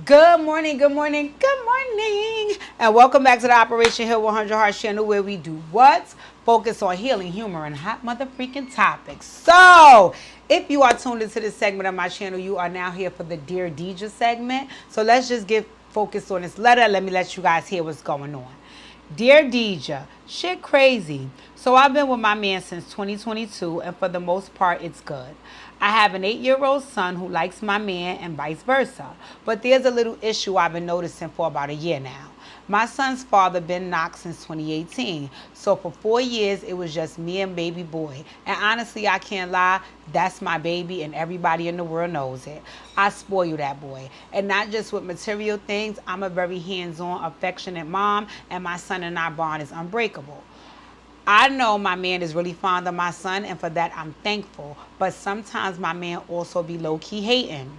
Good morning, good morning, good morning. And welcome back to the Operation Hill 100 Hearts channel where we do what? Focus on healing, humor, and hot mother freaking topics. So, if you are tuned into this segment of my channel, you are now here for the Dear Deja segment. So, let's just get focused on this letter. Let me let you guys hear what's going on. Dear Deja, shit crazy. So I've been with my man since 2022, and for the most part, it's good. I have an 8-year-old son who likes my man and vice versa. But there's a little issue I've been noticing for about a year now. My son's father been knocked since 2018. So for 4 years, it was just me and baby boy. And honestly, I can't lie, that's my baby and everybody in the world knows it. I spoil that boy. And not just with material things, I'm a very hands-on, affectionate mom, and my son and I bond is unbreakable. I know my man is really fond of my son, and for that I'm thankful. But sometimes my man also be low-key hating.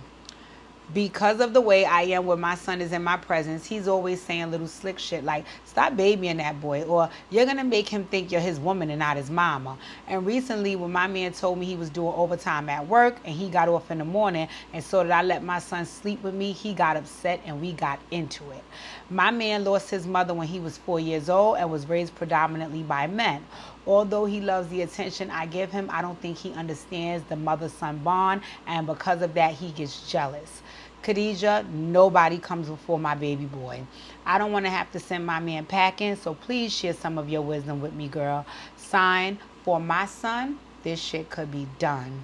Because of the way I am when my son is in my presence, he's always saying little slick shit like, stop babying that boy, or you're going to make him think you're his woman and not his mama. And recently, when my man told me he was doing overtime at work and he got off in the morning and so that I let my son sleep with me, he got upset and we got into it. My man lost his mother when he was 4 years old and was raised predominantly by men. Although he loves the attention I give him, I don't think he understands the mother-son bond, and because of that, he gets jealous. Khadija, nobody comes before my baby boy. I don't want to have to send my man packing, so please share some of your wisdom with me, girl. Sign, for my son, this shit could be done.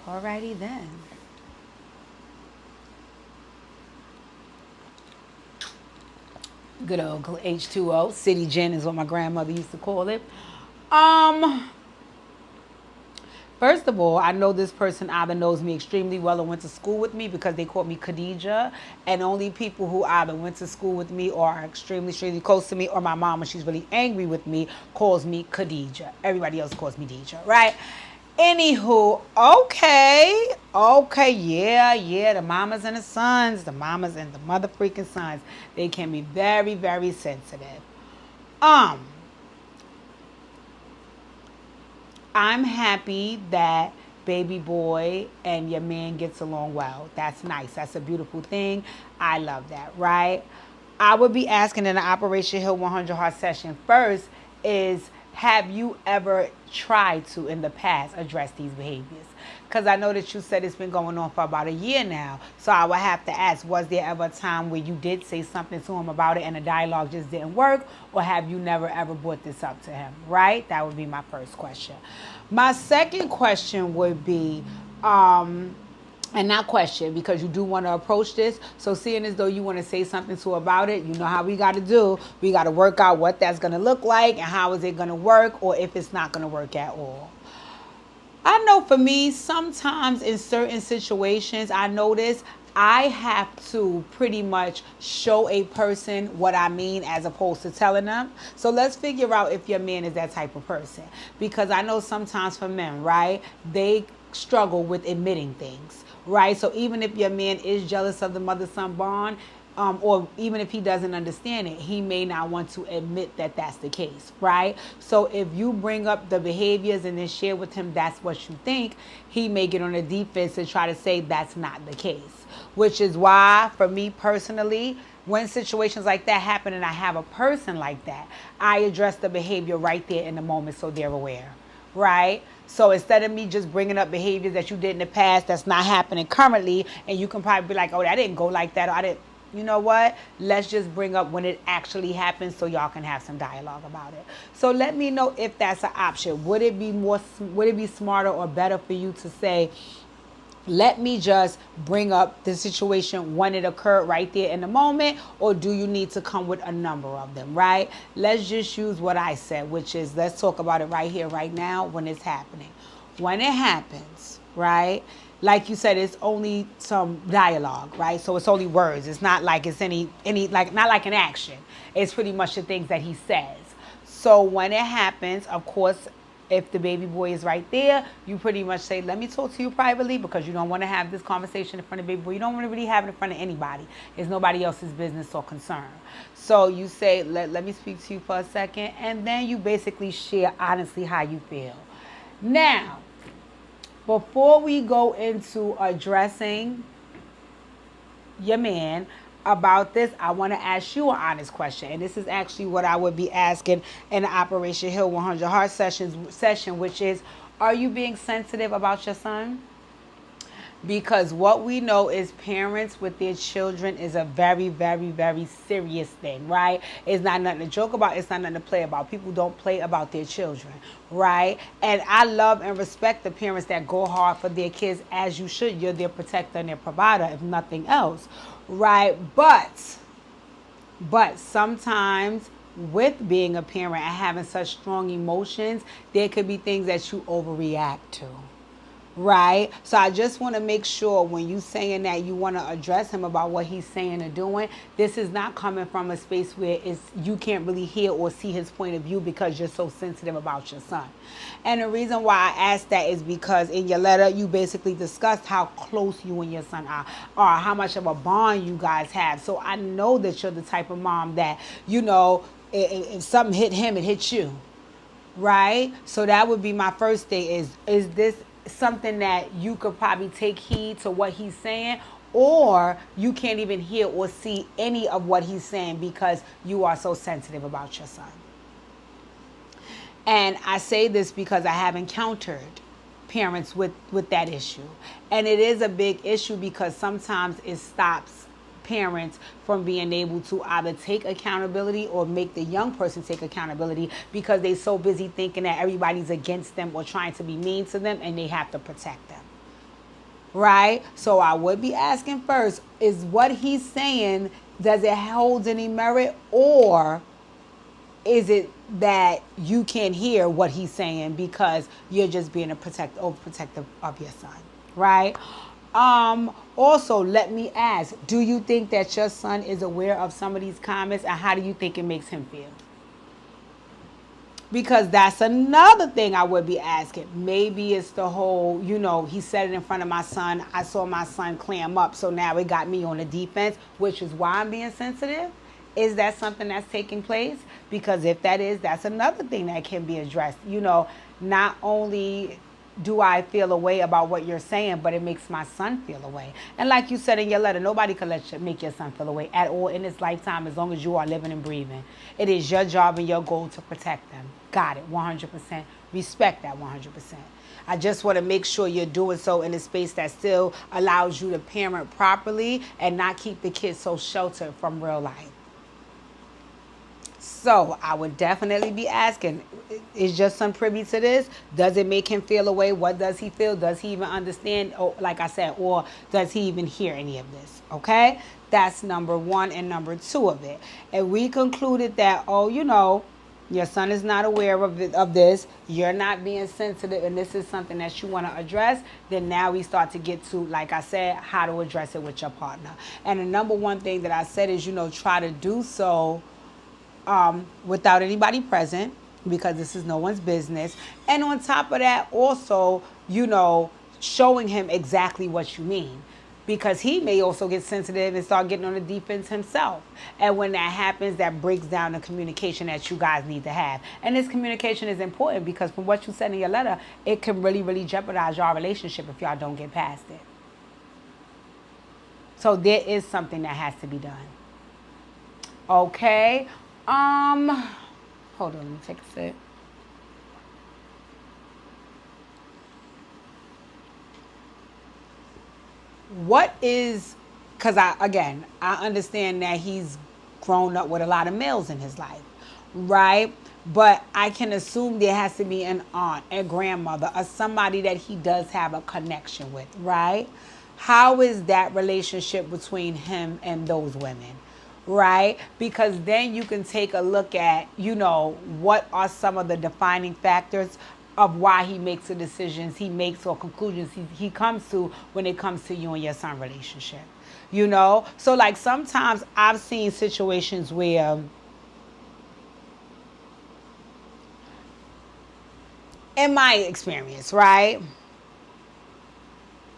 Alrighty then. Good old H2O. City Gin is what my grandmother used to call it. Um, First of all, I know this person either knows me extremely well or went to school with me because they called me Khadija. And only people who either went to school with me or are extremely close to me, or my mom, when she's really angry with me, calls me Khadija. Everybody else calls me Deja, right? Anywho, okay, yeah, the mamas and the sons, the mamas and the mother freaking sons, they can be very sensitive. Um, I'm happy that baby boy and your man gets along well. That's nice. That's a beautiful thing. I love that, right? I would be asking in the Operation Hill 100 Heart session first is, have you ever tried to in the past address these behaviors? Because I know that you said it's been going on for about a year now. So I would have to ask, was there ever a time where you did say something to him about it and the dialogue just didn't work? Or have you never ever brought this up to him, right? That would be my first question. My second question would be, and not question, because you do want to approach this. So seeing as though you want to say something to about it, you know how we got to do. We got to work out what that's going to look like and how is it going to work, or if it's not going to work at all. I know for me, sometimes in certain situations, I notice I have to pretty much show a person what I mean as opposed to telling them. So let's figure out if your man is that type of person. Because I know sometimes for men, right, they struggle with admitting things, right? So even if your man is jealous of the mother son bond, or even if he doesn't understand it, he may not want to admit that that's the case, right? So if you bring up the behaviors and then share with him that's what you think, he may get on the defense and try to say that's not the case. Which is why, for me personally, when situations like that happen and I have a person like that, I address the behavior right there in the moment so they're aware, right? So instead of me just bringing up behaviors that you did in the past that's not happening currently, and you can probably be like, oh, that didn't go like that, or I didn't, you know what? Let's just bring up when it actually happens so y'all can have some dialogue about it. So let me know if that's an option. Would it be smarter or better for you to say, let me just bring up the situation when it occurred right there in the moment, or do you need to come with a number of them, right? Let's just use what I said, which is, let's talk about it right here, right now, when it's happening. When it happens, right? Like you said, it's only some dialogue, right? So it's only words. It's not like it's any like, not like an action. It's pretty much the things that he says. So when it happens, of course, if the baby boy is right there, you pretty much say, let me talk to you privately, because you don't want to have this conversation in front of baby boy. You don't want to really have it in front of anybody. It's nobody else's business or concern. So you say, let me speak to you for a second. And then you basically share honestly how you feel. Now, before we go into addressing your man about this, I want to ask you an honest question. And this is actually what I would be asking in the Operation Hill 100 Heart session, which is, are you being sensitive about your son? Because what we know is parents with their children is a very, very, very serious thing, right? It's not nothing to joke about. It's not nothing to play about. People don't play about their children, right? And I love and respect the parents that go hard for their kids, as you should. You're their protector and their provider, if nothing else, right? But sometimes with being a parent and having such strong emotions, there could be things that you overreact to. Right? So I just want to make sure when you saying that you want to address him about what he's saying and doing, this is not coming from a space where it's you can't really hear or see his point of view because you're so sensitive about your son. And the reason why I asked that is because in your letter you basically discussed how close you and your son are, or how much of a bond you guys have. So I know that you're the type of mom that, if something hit him, it hits you, right? So that would be my first thing is this something that you could probably take heed to what he's saying, or you can't even hear or see any of what he's saying because you are so sensitive about your son. And I say this because I have encountered parents with that issue. And it is a big issue because sometimes it stops parents from being able to either take accountability or make the young person take accountability because they're so busy thinking that everybody's against them or trying to be mean to them and they have to protect them. Right? So I would be asking first, is what he's saying, does it hold any merit, or is it that you can't hear what he's saying because you're just being overprotective of your son, right? Also, let me ask, do you think that your son is aware of some of these comments, and how do you think it makes him feel? Because that's another thing I would be asking. Maybe it's the whole, he said it in front of my son. I saw my son clam up, so now it got me on the defense, which is why I'm being sensitive. Is that something that's taking place? Because if that is, that's another thing that can be addressed. Not only do I feel a way about what you're saying, but it makes my son feel a way. And like you said in your letter, nobody can make your son feel a way at all in his lifetime as long as you are living and breathing. It is your job and your goal to protect them. Got it, 100%. Respect that 100%. I just want to make sure you're doing so in a space that still allows you to parent properly and not keep the kids so sheltered from real life. So I would definitely be asking, is your son privy to this? Does it make him feel a way? What does he feel? Does he even understand? Or, like I said, or does he even hear any of this? Okay? That's number one and number two of it. And we concluded that, your son is not aware of this. You're not being sensitive, and this is something that you want to address. Then now we start to get to, like I said, how to address it with your partner. And the number one thing that I said is, try to do so without anybody present, because this is no one's business. And on top of that, also, showing him exactly what you mean, because he may also get sensitive and start getting on the defense himself. And when that happens, that breaks down the communication that you guys need to have. And this communication is important because from what you said in your letter, it can really, really jeopardize your relationship if y'all don't get past it. So there is something that has to be done. Okay. Hold on, let me take a sip. What is, because I understand that he's grown up with a lot of males in his life, right? But I can assume there has to be an aunt, a grandmother, or somebody that he does have a connection with, right? How is that relationship between him and those women? Right? Because then you can take a look at, what are some of the defining factors of why he makes the decisions he makes or conclusions he comes to when it comes to you and your son relationship. So like sometimes I've seen situations where in my experience, right?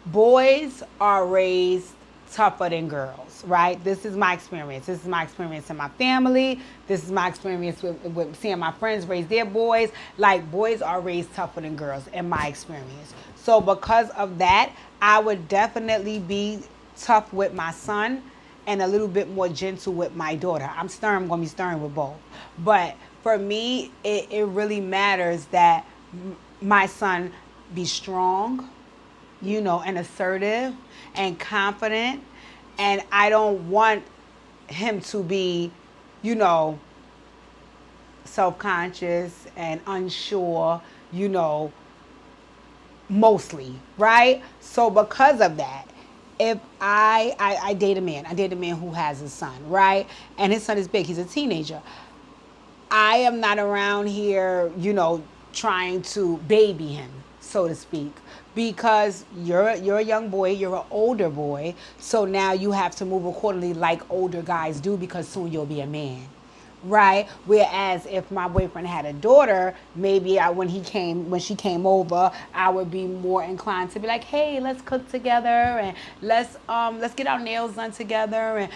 Boys are raised tougher than girls, right? This is my experience. This is my experience in my family. This is my experience with seeing my friends raise their boys. Like, boys are raised tougher than girls in my experience. So because of that, I would definitely be tough with my son and a little bit more gentle with my daughter. I'm going to be stern with both. But for me, it really matters that my son be strong, and assertive and confident. And I don't want him to be, you know, self-conscious and unsure, mostly, right? So because of that, if I date a man who has a son, right? And his son is big, he's a teenager. I am not around here, trying to baby him, so to speak, because you're a young boy, you're an older boy, so now you have to move accordingly like older guys do because soon you'll be a man. Right. Whereas if my boyfriend had a daughter, maybe when she came over, I would be more inclined to be like, hey, let's cook together and let's get our nails done together and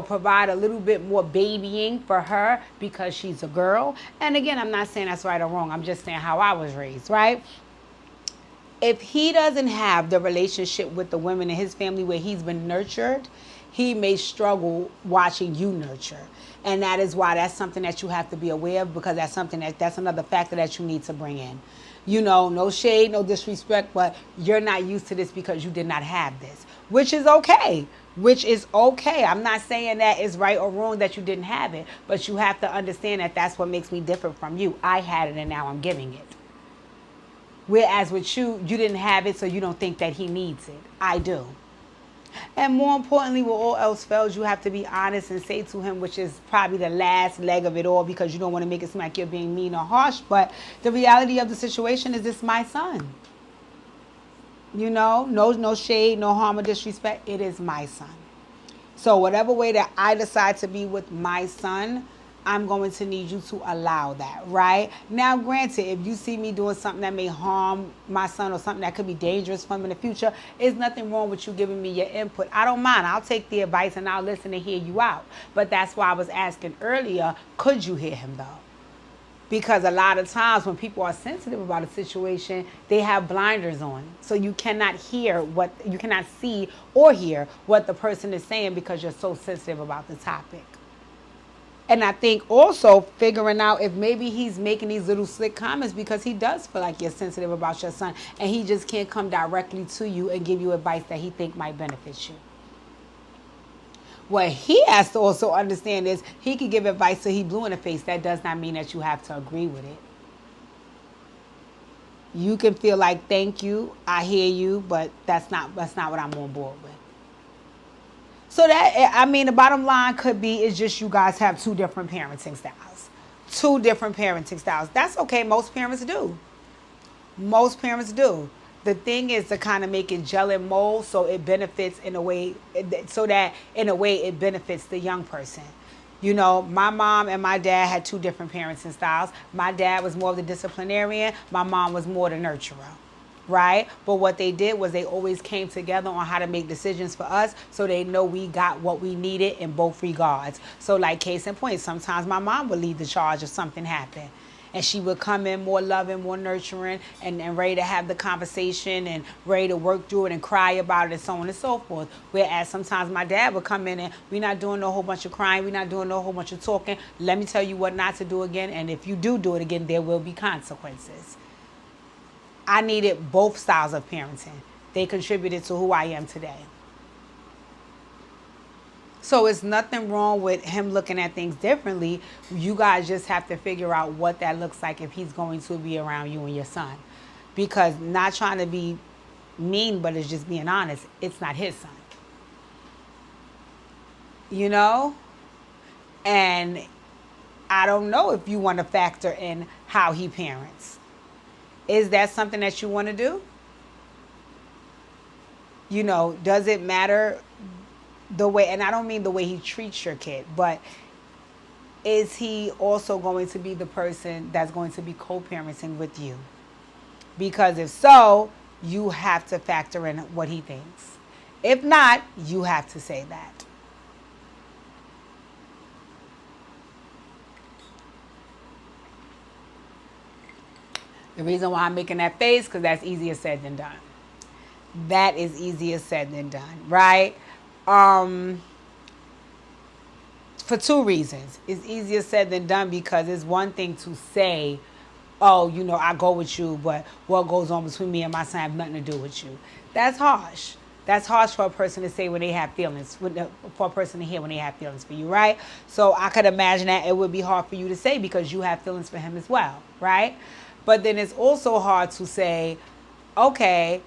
provide a little bit more babying for her because she's a girl. And again, I'm not saying that's right or wrong. I'm just saying how I was raised, right? If he doesn't have the relationship with the women in his family where he's been nurtured, he may struggle watching you nurture. And that is why that's something that you have to be aware of, because that's another factor that you need to bring in. No shade, no disrespect, but you're not used to this because you did not have this, which is okay. Which is okay. I'm not saying that it's right or wrong that you didn't have it, but you have to understand that that's what makes me different from you. I had it and now I'm giving it. Whereas with you didn't have it, so you don't think that he needs it. I do. And more importantly, with all else fails, you have to be honest and say to him, which is probably the last leg of it all, because you don't want to make it seem like you're being mean or harsh. But the reality of the situation is, it's my son. No shade, no harm or disrespect. It is my son. So whatever way that I decide to be with my son, I'm going to need you to allow that, right? Now, granted, if you see me doing something that may harm my son or something that could be dangerous for him in the future, there's nothing wrong with you giving me your input. I don't mind. I'll take the advice and I'll listen and hear you out. But that's why I was asking earlier, could you hear him though? Because a lot of times when people are sensitive about a situation, they have blinders on. So you cannot see or hear what the person is saying because you're so sensitive about the topic. And I think also figuring out if maybe he's making these little slick comments because he does feel like you're sensitive about your son and he just can't come directly to you and give you advice that he think might benefit you. What he has to also understand is he could give advice till he blue in the face. That does not mean that you have to agree with it. You can feel like, thank you, I hear you, but that's not what I'm on board with. So the bottom line could be is just you guys have two different parenting styles. Two different parenting styles. That's okay. Most parents do. Most parents do. The thing is to kind of make it gel and mold so it benefits in a way, so that in a way it benefits the young person. My mom and my dad had two different parenting styles. My dad was more of the disciplinarian. My mom was more the nurturer. Right? But what they did was they always came together on how to make decisions for us so they know we got what we needed in both regards. So like case in point, sometimes my mom would lead the charge if something happened. And she would come in more loving, more nurturing, and ready to have the conversation and ready to work through it and cry about it and so on and so forth. Whereas sometimes my dad would come in and we're not doing no whole bunch of crying, we're not doing no whole bunch of talking. Let me tell you what not to do again, and if you do it again, there will be consequences. I needed both styles of parenting. They contributed to who I am today. So it's nothing wrong with him looking at things differently. You guys just have to figure out what that looks like if he's going to be around you and your son. Because not trying to be mean, but it's just being honest, it's not his son. And I don't know if you want to factor in how he parents. Is that something that you want to do? Does it matter the way, and I don't mean the way he treats your kid, but is he also going to be the person that's going to be co-parenting with you? Because if so, you have to factor in what he thinks. If not, you have to say that. The reason why I'm making that face, because that's easier said than done. That is easier said than done, right? For two reasons. It's easier said than done because it's one thing to say, oh, I go with you, but what goes on between me and my son have nothing to do with you. That's harsh. That's harsh for a person to say when they have feelings, for a person to hear when they have feelings for you, right? So I could imagine that it would be hard for you to say because you have feelings for him as well, right? But then it's also hard to say, okay,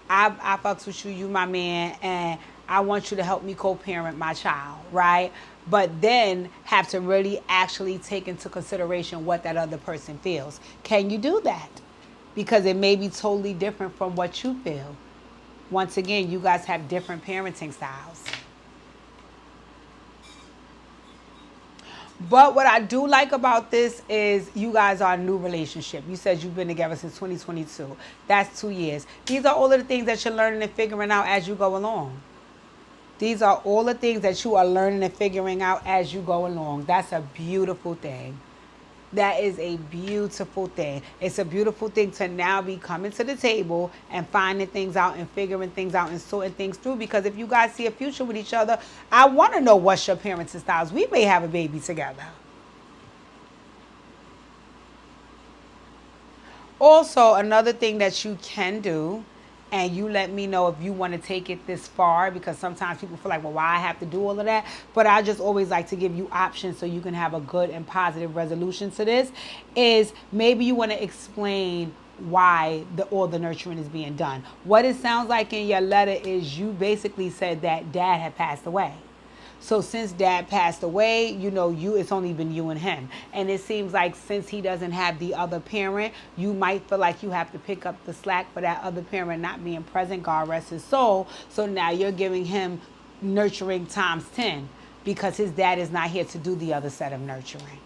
I fucks with you, you my man, and I want you to help me co-parent my child, right? But then have to really actually take into consideration what that other person feels. Can you do that? Because it may be totally different from what you feel. Once again, you guys have different parenting styles. But what I do like about this is you guys are a new relationship. You said you've been together since 2022. That's 2 years. These are all of the things that you're learning and figuring out as you go along. These are all the things that you are learning and figuring out as you go along. That's a beautiful thing. That is a beautiful thing. It's a beautiful thing to now be coming to the table and finding things out and figuring things out and sorting things through. Because if you guys see a future with each other, I want to know what's your parenting styles. We may have a baby together. Also, another thing that you can do, and you let me know if you want to take it this far, because sometimes people feel like, well, why I have to do all of that? But I just always like to give you options so you can have a good and positive resolution to this, is maybe you want to explain why all the nurturing is being done. What it sounds like in your letter is you basically said that dad had passed away. So since dad passed away, it's only been you and him. And it seems like since he doesn't have the other parent, you might feel like you have to pick up the slack for that other parent not being present, God rest his soul. So now you're giving him nurturing times 10 because his dad is not here to do the other set of nurturing.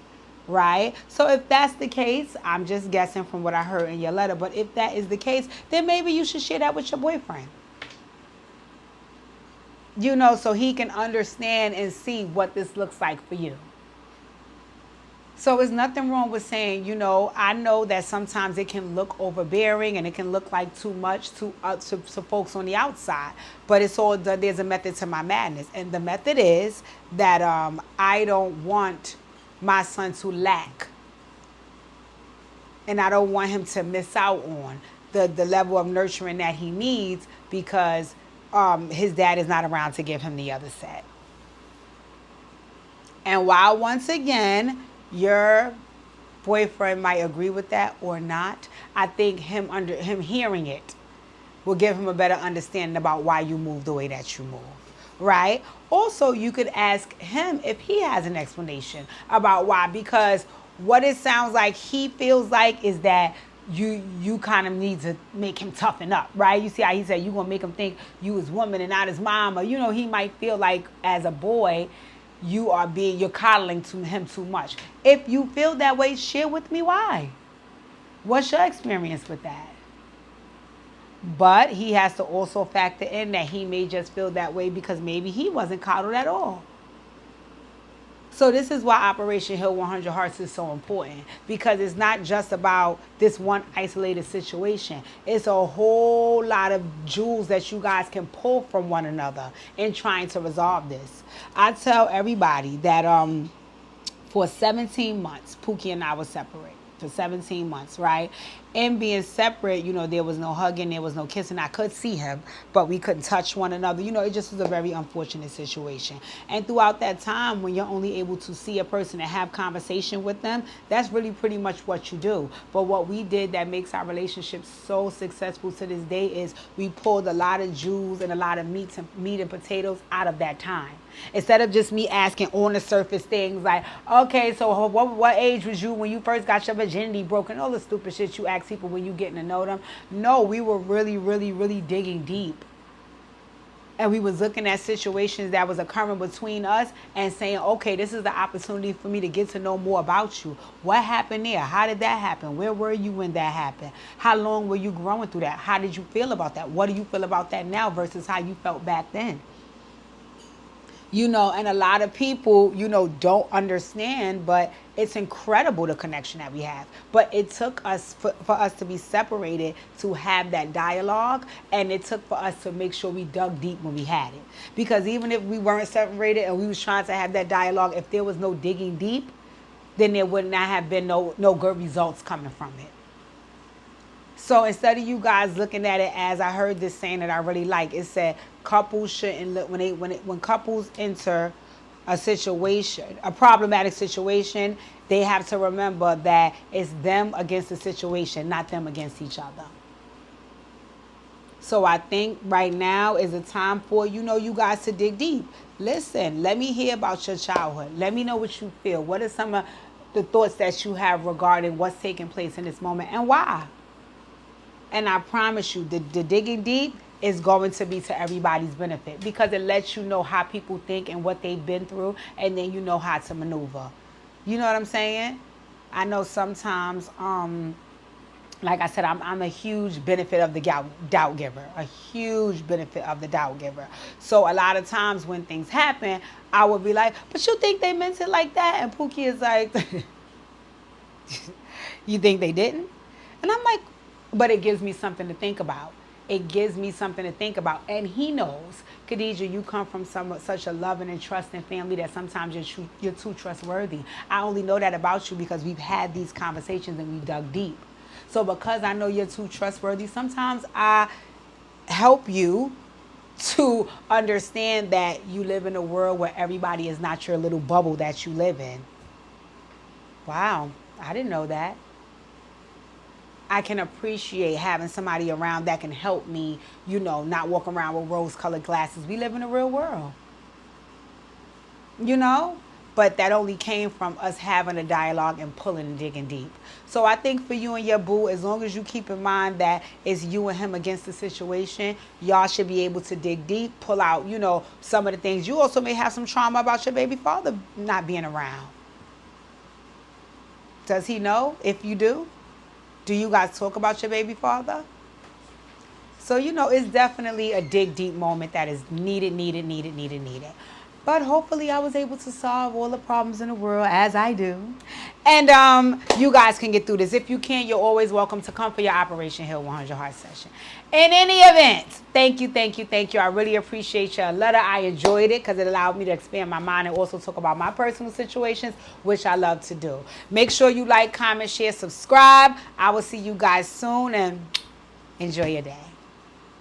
Right? So if that's the case, I'm just guessing from what I heard in your letter, but if that is the case, then maybe you should share that with your boyfriend. So he can understand and see what this looks like for you. So there's nothing wrong with saying, I know that sometimes it can look overbearing and it can look like too much to folks on the outside. But there's a method to my madness. And the method is that I don't want my son to lack. And I don't want him to miss out on the level of nurturing that he needs because his dad is not around to give him the other set. And while once again, your boyfriend might agree with that or not, I think him hearing it will give him a better understanding about why you move the way that you move. Right? Also, you could ask him if he has an explanation about why, because what it sounds like he feels like is that you kind of need to make him toughen up, right? You see how he said you're going to make him think you his woman and not his mom, or, he might feel like as a boy, you're coddling to him too much. If you feel that way, share with me why. What's your experience with that? But he has to also factor in that he may just feel that way because maybe he wasn't coddled at all. So this is why Operation Heal 100 Hearts is so important, because it's not just about this one isolated situation. It's a whole lot of jewels that you guys can pull from one another in trying to resolve this. I tell everybody that for 17 months, Pookie and I were separated. For 17 months, right? And being separate, there was no hugging, there was no kissing. I could see him, but we couldn't touch one another. It just was a very unfortunate situation. And throughout that time, when you're only able to see a person and have conversation with them, that's really pretty much what you do. But what we did that makes our relationship so successful to this day is we pulled a lot of jewels and a lot of meat and potatoes out of that time. Instead of just me asking on the surface things like, okay, so what age was you when you first got your virginity broken? All the stupid shit you ask people when you getting to know them. No, we were really, really, really digging deep. And we was looking at situations that was occurring between us and saying, okay, this is the opportunity for me to get to know more about you. What happened there? How did that happen? Where were you when that happened? How long were you growing through that? How did you feel about that? What do you feel about that now versus how you felt back then? And a lot of people, don't understand, but it's incredible the connection that we have. But it took us for us to be separated to have that dialogue, and it took for us to make sure we dug deep when we had it. Because even if we weren't separated and we was trying to have that dialogue, if there was no digging deep, then there would not have been no good results coming from it. So instead of you guys looking at it as, I heard this saying that I really like. It said couples shouldn't look when couples enter a situation, a problematic situation, they have to remember that it's them against the situation, not them against each other. So I think right now is a time for you guys to dig deep. Listen, let me hear about your childhood. Let me know what you feel. What are some of the thoughts that you have regarding what's taking place in this moment and why? And I promise you, the digging deep is going to be to everybody's benefit because it lets you know how people think and what they've been through, and then you know how to maneuver. You know what I'm saying? I know sometimes, like I said, I'm a huge benefit of the doubt giver, a huge benefit of the doubt giver. So a lot of times when things happen, I would be like, but you think they meant it like that? And Pookie is like, you think they didn't? And I'm like, but it gives me something to think about. It gives me something to think about. And he knows, Khadijah, you come from such a loving and trusting family that sometimes you're too trustworthy. I only know that about you because we've had these conversations and we dug deep. So because I know you're too trustworthy, sometimes I help you to understand that you live in a world where everybody is not your little bubble that you live in. Wow, I didn't know that. I can appreciate having somebody around that can help me, not walk around with rose-colored glasses. We live in a real world, you know? But that only came from us having a dialogue and pulling and digging deep. So I think for you and your boo, as long as you keep in mind that it's you and him against the situation, y'all should be able to dig deep, pull out, some of the things. You also may have some trauma about your baby father not being around. Does he know if you do? Do you guys talk about your baby father? So, it's definitely a dig deep moment that is needed. But hopefully I was able to solve all the problems in the world as I do. And you guys can get through this. If you can't, you're always welcome to come for your Operation Heal 100 Heart session. In any event, thank you. I really appreciate your letter. I enjoyed it because it allowed me to expand my mind and also talk about my personal situations, which I love to do. Make sure you like, comment, share, subscribe. I will see you guys soon and enjoy your day.